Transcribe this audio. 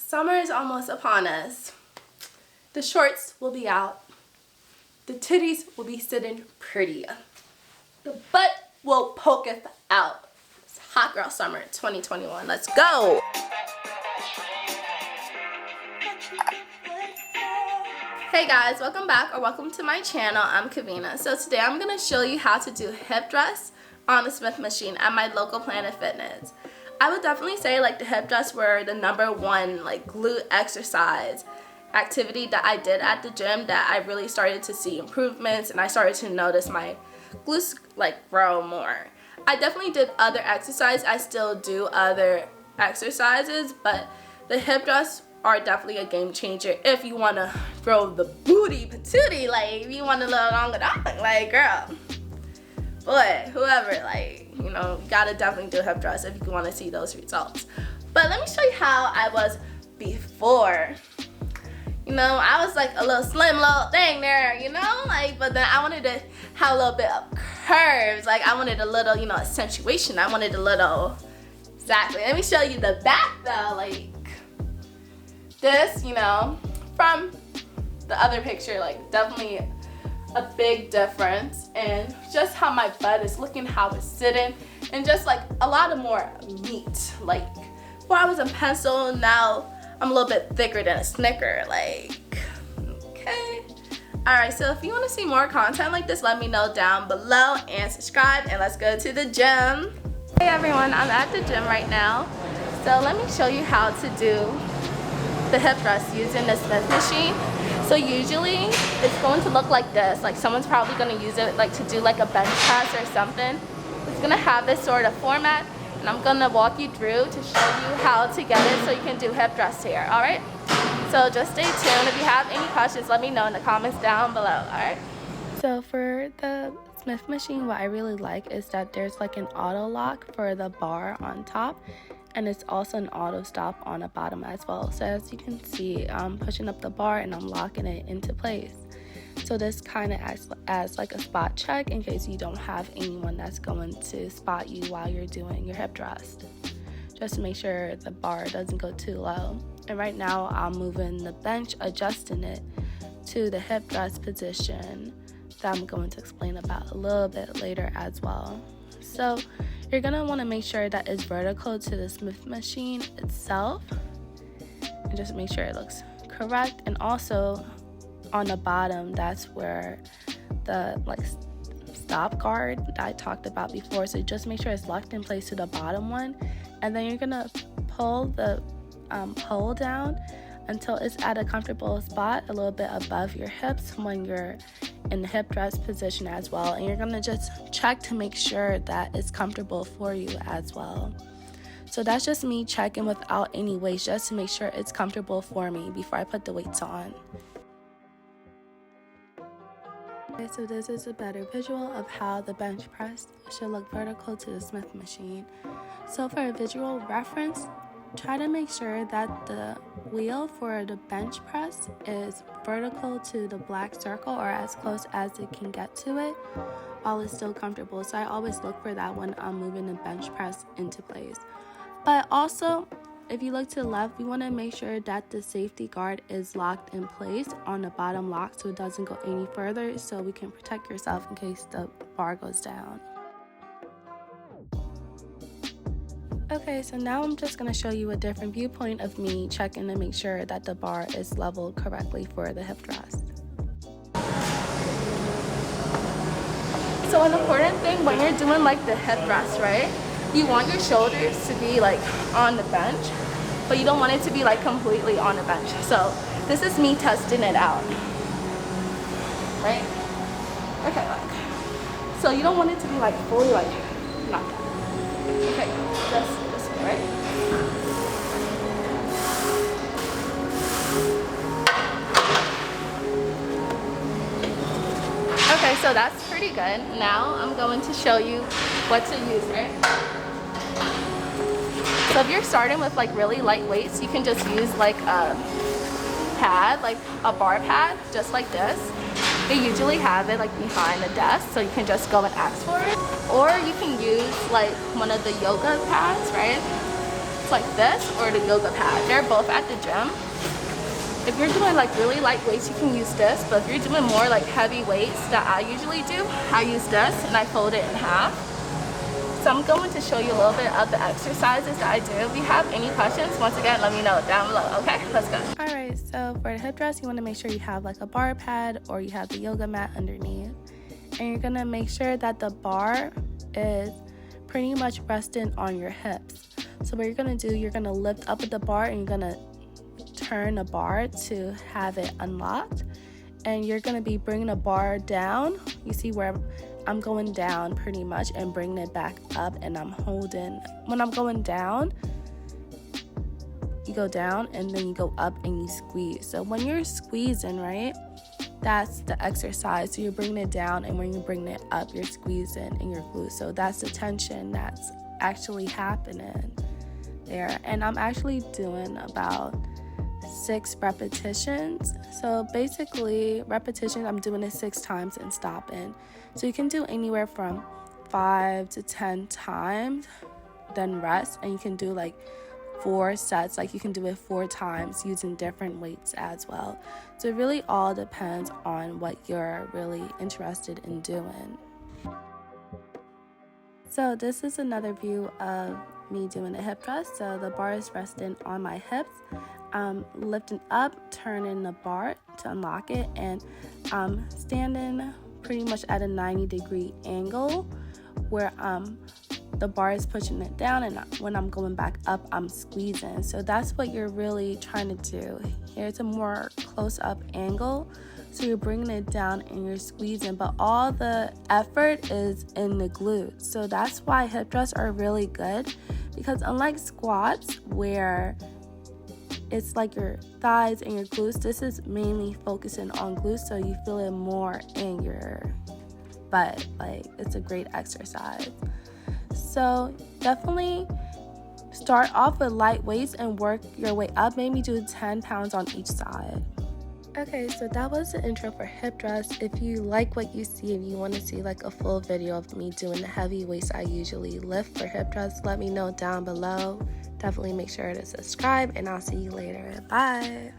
Summer is almost upon us. The shorts will be out. The titties will be sitting pretty. The butt will poketh out. It's hot girl summer 2021. Let's go. Hey guys, welcome back or welcome to my channel. I'm Kavina. So today I'm going to show you how to do hip thrusts on the Smith machine at my local Planet Fitness. I would definitely say like the hip thrusts were the #1 like glute exercise activity that I did at the gym that I really started to see improvements, and I started to notice my glutes like grow more. I definitely did other exercises. I still do other exercises, but the hip thrusts are definitely a game changer if you want to grow the booty patootie, like if you want a little longer dong, like girl, boy, whoever, like, you know, you gotta definitely do hip thrusts if you want to see those results. But let me show you how I was before. You know, I was like a little slim little thing there, you know, like, but then I wanted to have a little bit of curves, like I wanted a little, you know, accentuation. I wanted a little, exactly. Let me show you the back though, like this, you know, from the other picture, like definitely a big difference in just how my butt is looking, how it's sitting, and just like a lot of more meat. Like before I was in pencil, now I'm a little bit thicker than a Snicker, like, okay. Alright, so if you want to see more content like this, let me know down below and subscribe, and let's go to the gym. Hey everyone, I'm at the gym right now. So let me show you how to do the hip thrust using the Smith machine. So usually it's going to look like this, like someone's probably going to use it like to do like a bench press or something. It's going to have this sort of format, and I'm going to walk you through to show you how to get it so you can do hip thrusts here, alright? So just stay tuned. If you have any questions, let me know in the comments down below, alright? So for the Smith machine, what I really like is that there's like an auto lock for the bar on top, and it's also an auto stop on the bottom as well. So as you can see, I'm pushing up the bar and I'm locking it into place. So this kind of acts as like a spot check in case you don't have anyone that's going to spot you while you're doing your hip thrust, just to make sure the bar doesn't go too low. And right now I'm moving the bench, adjusting it to the hip thrust position that I'm going to explain about a little bit later as well. So you're going to want to make sure that it's vertical to the Smith machine itself, and just make sure it looks correct. And also on the bottom, that's where the like stop guard that I talked about before. So just make sure it's locked in place to the bottom one, and then you're going to pull the pole down until it's at a comfortable spot a little bit above your hips when you're in the hip thrust position as well. And you're going to just check to make sure that it's comfortable for you as well. So that's just me checking without any weights, just to make sure it's comfortable for me before I put the weights on. Okay, so this is a better visual of how the bench press should look vertical to the Smith machine. So for a visual reference, try to make sure that the wheel for the bench press is vertical to the black circle, or as close as it can get to it while it's still comfortable. So I always look for that when I'm moving the bench press into place. But also, if you look to the left, we want to make sure that the safety guard is locked in place on the bottom lock so it doesn't go any further, so we can protect yourself in case the bar goes down. Okay, so now I'm just going to show you a different viewpoint of me checking to make sure that the bar is leveled correctly for the hip thrust. So an important thing when you're doing like the hip thrust, right? You want your shoulders to be like on the bench, but you don't want it to be like completely on the bench. So this is me testing it out, right? Okay, look. So you don't want it to be like fully like, not that. Okay, just this way, right? Okay, so that's pretty good. Now I'm going to show you what to use, right? So if you're starting with like really light weights, you can just use like a pad, like a bar pad, just like this. They usually have it like behind the desk, so you can just go and ask for it. Or you can use like one of the yoga pads, right? weights like this or the yoga pad. They're both at the gym. If you're doing like really light weights, you can use this, but if you're doing more like heavy weights that I usually do, I use this and I fold it in half. So I'm going to show you a little bit of the exercises that I do. If you have any questions, once again, let me know down below. Okay, let's go. All right, so for the hip thrust, you want to make sure you have like a bar pad or you have the yoga mat underneath. And you're gonna make sure that the bar is pretty much resting on your hips. So what you're gonna do, you're gonna lift up with the bar and you're gonna turn the bar to have it unlocked. And you're gonna be bringing the bar down. You see where I'm going down pretty much and bringing it back up, and I'm holding. When I'm going down, you go down and then you go up and you squeeze. So when you're squeezing, right, that's the exercise. So you're bringing it down, and when you're bringing it up, you're squeezing in your glutes. So that's the tension that's actually happening there. And I'm actually doing about 6 repetitions. So basically repetitions, I'm doing it 6 times and stopping. So you can do anywhere from 5 to 10 times, then rest, and you can do like 4 sets. Like you can do it 4 times using different weights as well. So it really all depends on what you're really interested in doing. So this is another view of me doing a hip thrust. So the bar is resting on my hips. I'm lifting up, turning the bar to unlock it, and I'm standing pretty much at a 90-degree angle where the bar is pushing it down, and when I'm going back up, I'm squeezing. So that's what you're really trying to do. Here's a more close-up angle. So you're bringing it down and you're squeezing, but all the effort is in the glutes. So that's why hip thrusts are really good, because unlike squats where it's like your thighs and your glutes, this is mainly focusing on glutes, so you feel it more in your butt. Like, it's a great exercise. So definitely start off with light weights and work your way up. Maybe do 10 pounds on each side. Okay, so that was the intro for hip thrust. If you like what you see and you want to see like a full video of me doing the heavy weights I usually lift for hip thrust, let me know down below. Definitely make sure to subscribe, and I'll see you later. Bye.